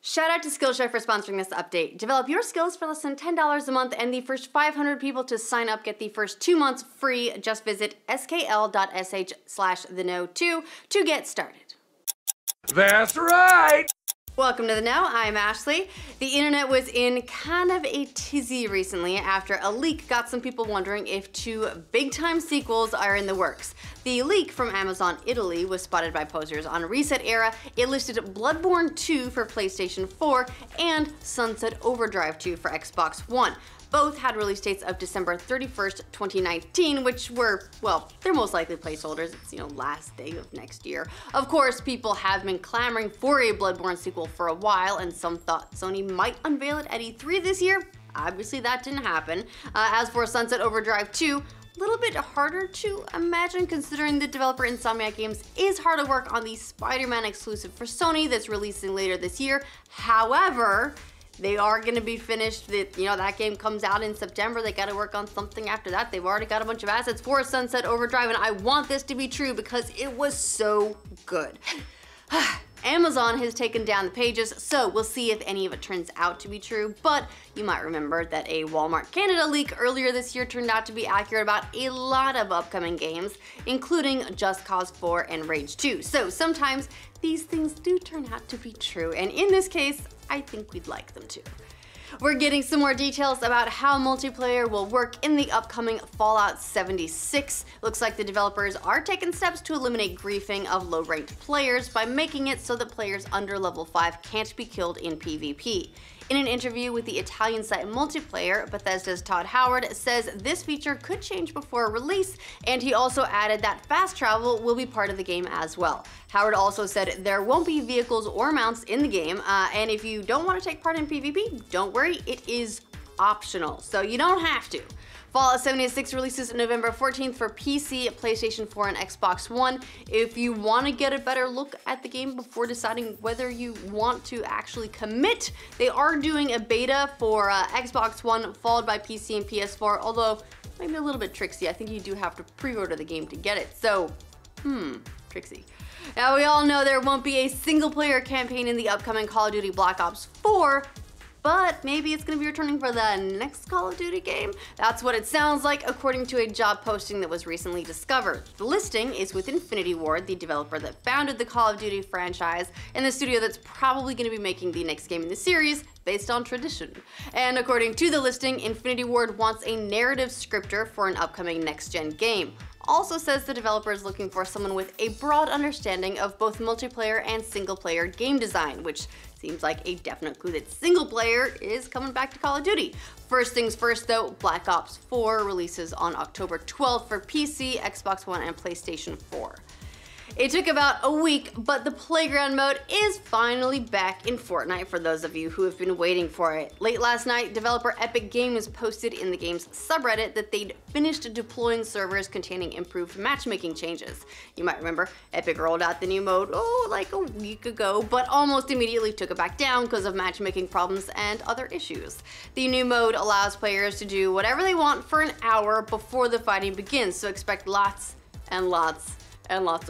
Shout out to Skillshare for sponsoring this update. Develop your skills for less than $10 a month, and the first 500 people to sign up get the first 2 months free. Just visit skl.sh/theknow2 to get started. That's right! Welcome to The Know, I'm Ashley. The internet was in kind of a tizzy recently after a leak got some people wondering if 2 big-time sequels are in the works. The leak from Amazon Italy was spotted by posters on Reset Era. It listed Bloodborne 2 for PlayStation 4 and Sunset Overdrive 2 for Xbox One. Both had release dates of December 31st, 2019, which were, well, they're most likely placeholders. It's, last day of next year. Of course, people have been clamoring for a Bloodborne sequel for a while, and some thought Sony might unveil it at E3 this year. Obviously, that didn't happen. As for Sunset Overdrive 2, a little bit harder to imagine considering the developer Insomniac Games is hard at work on the Spider-Man exclusive for Sony that's releasing later this year. However, they are going to be finished. That game comes out in September. They got to work on something after that. They've already got a bunch of assets for Sunset Overdrive, and I want this to be true because it was so good. Amazon has taken down the pages, so we'll see if any of it turns out to be true, but you might remember that a Walmart Canada leak earlier this year turned out to be accurate about a lot of upcoming games, including Just Cause 4 and Rage 2. So sometimes these things do turn out to be true, and in this case, I think we'd like them to. We're getting some more details about how multiplayer will work in the upcoming Fallout 76. Looks like the developers are taking steps to eliminate griefing of low-ranked players by making it so that players under level 5 can't be killed in PvP. In an interview with the Italian site Multiplayer, Bethesda's Todd Howard says this feature could change before release, and he also added that fast travel will be part of the game as well. Howard also said there won't be vehicles or mounts in the game, and if you don't want to take part in PvP, don't worry, it is optional, so you don't have to. Fallout 76 releases November 14th for PC, PlayStation 4, and Xbox One. If you want to get a better look at the game before deciding whether you want to actually commit, they are doing a beta for Xbox One, followed by PC and PS4, although maybe a little bit tricksy. I think you do have to pre-order the game to get it, so, tricksy. Now, we all know there won't be a single-player campaign in the upcoming Call of Duty Black Ops 4, but maybe it's going to be returning for the next Call of Duty game. That's what it sounds like, according to a job posting that was recently discovered. The listing is with Infinity Ward, the developer that founded the Call of Duty franchise, and the studio that's probably going to be making the next game in the series, based on tradition. And according to the listing, Infinity Ward wants a narrative scripter for an upcoming next-gen game. Also says the developer is looking for someone with a broad understanding of both multiplayer and single-player game design, which seems like a definite clue that single player is coming back to Call of Duty. First things first though, Black Ops 4 releases on October 12th for PC, Xbox One, and PlayStation 4. It took about a week, but the Playground mode is finally back in Fortnite for those of you who have been waiting for it. Late last night, developer Epic Games posted in the game's subreddit that they'd finished deploying servers containing improved matchmaking changes. You might remember, Epic rolled out the new mode, like a week ago, but almost immediately took it back down because of matchmaking problems and other issues. The new mode allows players to do whatever they want for an hour before the fighting begins, so expect lots and lots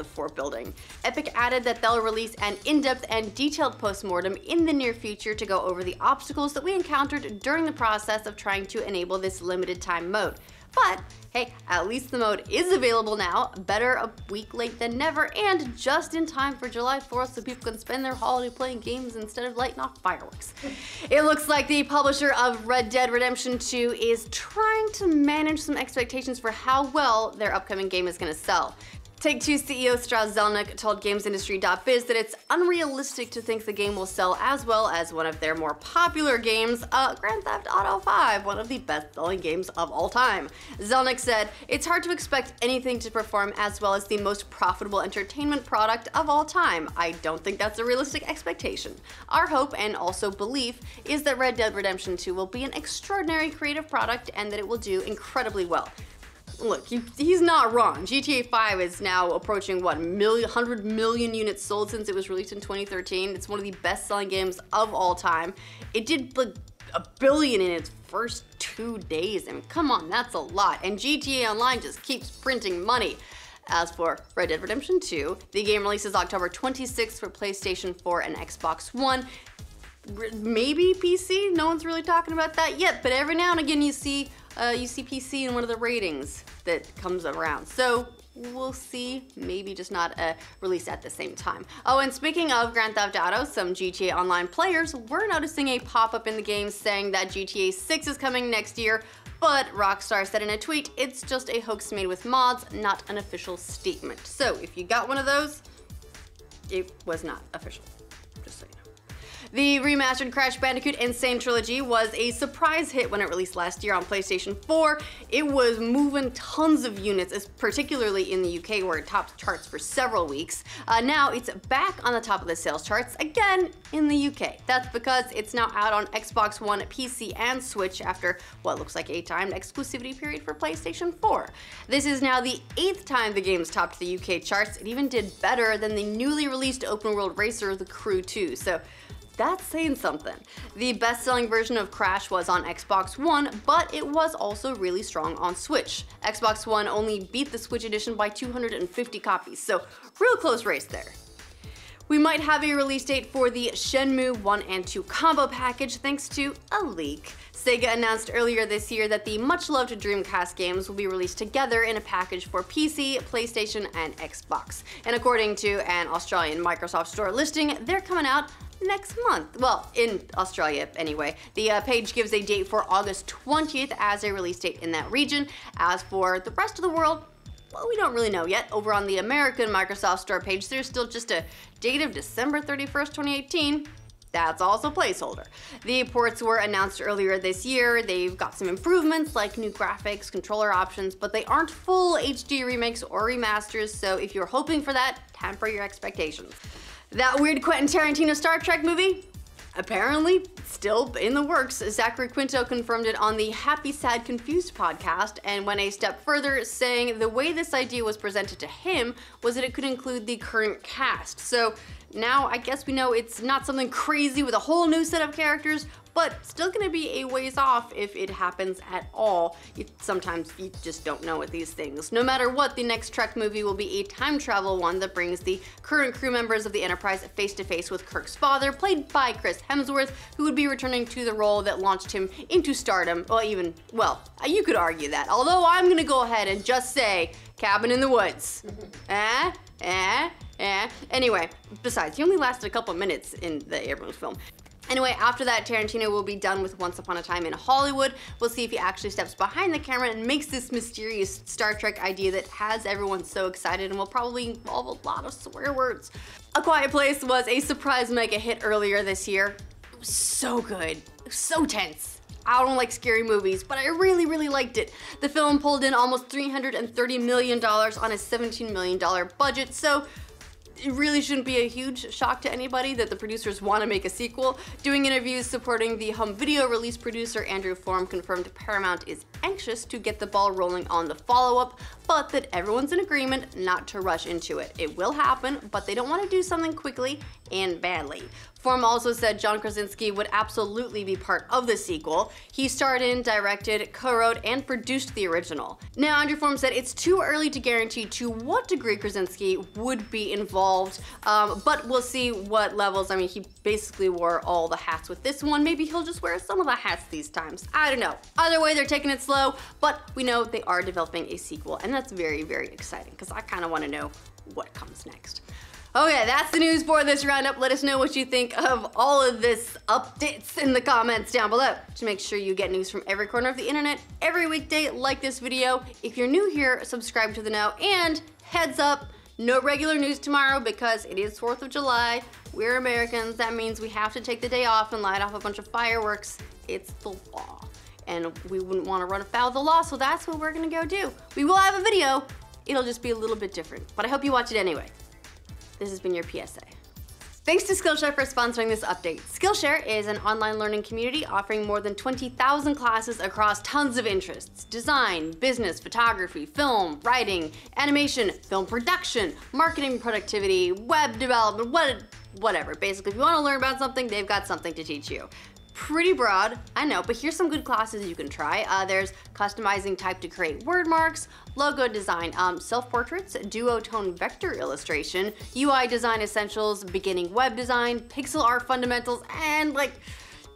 of fort building. Epic added that they'll release an in-depth and detailed postmortem in the near future to go over the obstacles that we encountered during the process of trying to enable this limited time mode. But hey, at least the mode is available now, better a week late than never, and just in time for July 4th so people can spend their holiday playing games instead of lighting off fireworks. It looks like the publisher of Red Dead Redemption 2 is trying to manage some expectations for how well their upcoming game is going to sell. Take-Two CEO Strauss Zelnick told GamesIndustry.biz that it's unrealistic to think the game will sell as well as one of their more popular games, Grand Theft Auto 5, one of the best-selling games of all time. Zelnick said, "It's hard to expect anything to perform as well as the most profitable entertainment product of all time. I don't think that's a realistic expectation. Our hope and also belief is that Red Dead Redemption 2 will be an extraordinary creative product and that it will do incredibly well." Look, he's not wrong. GTA 5 is now approaching, what, 100 million units sold since it was released in 2013. It's one of the best-selling games of all time. It did like $1 billion in its first 2 days. I mean, come on, that's a lot. And GTA Online just keeps printing money. As for Red Dead Redemption 2, the game releases October 26th for PlayStation 4 and Xbox One. maybe PC. No one's really talking about that yet, but every now and again you see PC in one of the ratings that comes around. So we'll see, maybe just not a release at the same time. Oh, and speaking of Grand Theft Auto, some GTA Online players were noticing a pop-up in the game saying that GTA 6 is coming next year, but Rockstar said in a tweet, it's just a hoax made with mods, not an official statement. So if you got one of those, it was not official, just so you know. The remastered Crash Bandicoot Insane Trilogy was a surprise hit when it released last year on PlayStation 4. It was moving tons of units, particularly in the UK where it topped charts for several weeks. Now it's back on the top of the sales charts again in the UK. That's because it's now out on Xbox One, PC, and Switch after what looks like a timed exclusivity period for PlayStation 4. This is now the 8th time the game's topped the UK charts. It even did better than the newly released open world racer The Crew 2. So that's saying something. The best-selling version of Crash was on Xbox One, but it was also really strong on Switch. Xbox One only beat the Switch edition by 250 copies, so real close race there. We might have a release date for the Shenmue 1 and 2 combo package thanks to a leak. Sega announced earlier this year that the much-loved Dreamcast games will be released together in a package for PC, PlayStation, and Xbox. And according to an Australian Microsoft Store listing, they're coming out next month. Well, in Australia anyway. The page gives a date for August 20th as a release date in that region. As for the rest of the world, well, we don't really know yet. Over on the American Microsoft Store page, there's still just a date of December 31st, 2018. That's also placeholder. The ports were announced earlier this year. They've got some improvements like new graphics, controller options, but they aren't full HD remakes or remasters, so if you're hoping for that, temper your expectations. That weird Quentin Tarantino Star Trek movie? Apparently still in the works. Zachary Quinto confirmed it on the Happy Sad Confused podcast and went a step further, saying the way this idea was presented to him was that it could include the current cast. So now I guess we know it's not something crazy with a whole new set of characters, but still gonna be a ways off if it happens at all. Sometimes you just don't know with these things. No matter what, the next Trek movie will be a time travel one that brings the current crew members of the Enterprise face to face with Kirk's father, played by Chris Hemsworth, who would be returning to the role that launched him into stardom. Well, you could argue that. Although I'm gonna go ahead and just say, Cabin in the Woods. Anyway, besides, he only lasted a couple minutes in the Abrams film. Anyway, after that, Tarantino will be done with Once Upon a Time in Hollywood. We'll see if he actually steps behind the camera and makes this mysterious Star Trek idea that has everyone so excited and will probably involve a lot of swear words. A Quiet Place was a surprise mega hit earlier this year. It was so good, so tense. I don't like scary movies, but I really, really liked it. The film pulled in almost $330 million on a $17 million budget, so it really shouldn't be a huge shock to anybody that the producers want to make a sequel. Doing interviews supporting the home video release producer, Andrew Form confirmed Paramount is anxious to get the ball rolling on the follow-up, but that everyone's in agreement not to rush into it. It will happen, but they don't want to do something quickly and badly. Form also said John Krasinski would absolutely be part of the sequel. He starred in, directed, co-wrote, and produced the original. Now, Andrew Form said it's too early to guarantee to what degree Krasinski would be involved, but we'll see what levels. I mean, he basically wore all the hats with this one. Maybe he'll just wear some of the hats these times. I don't know. Either way, they're taking it slow, but we know they are developing a sequel, and that's very, very exciting because I kind of want to know what comes next. Okay, that's the news for this roundup. Let us know what you think of all of this updates in the comments down below. To make sure you get news from every corner of the internet every weekday, like this video. If you're new here, subscribe to the know, and heads up, no regular news tomorrow because it is 4th of July. We're Americans. That means we have to take the day off and light off a bunch of fireworks. It's the law. And we wouldn't want to run afoul of the law, so that's what we're gonna go do. We will have a video. It'll just be a little bit different, but I hope you watch it anyway. This has been your PSA. Thanks to Skillshare for sponsoring this update. Skillshare is an online learning community offering more than 20,000 classes across tons of interests: design, business, photography, film, writing, animation, film production, marketing, productivity, web development, whatever. Basically, if you want to learn about something, they've got something to teach you. Pretty broad, I know, but here's some good classes you can try. There's customizing type to create word marks, logo design, self-portraits, duotone vector illustration, UI design essentials, beginning web design, pixel art fundamentals, and like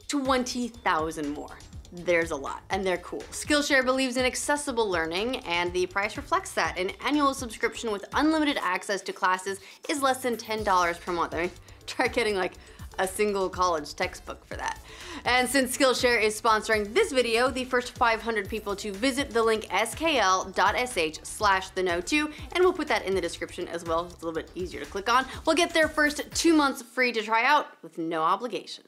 20,000 more. There's a lot, and they're cool. Skillshare believes in accessible learning, and the price reflects that. An annual subscription with unlimited access to classes is less than $10 per month. I mean, try getting like a single college textbook for that. And since Skillshare is sponsoring this video, the first 500 people to visit the link skl.sh/theknow2, and we'll put that in the description as well. It's a little bit easier to click on. We'll get their first 2 months free to try out with no obligation.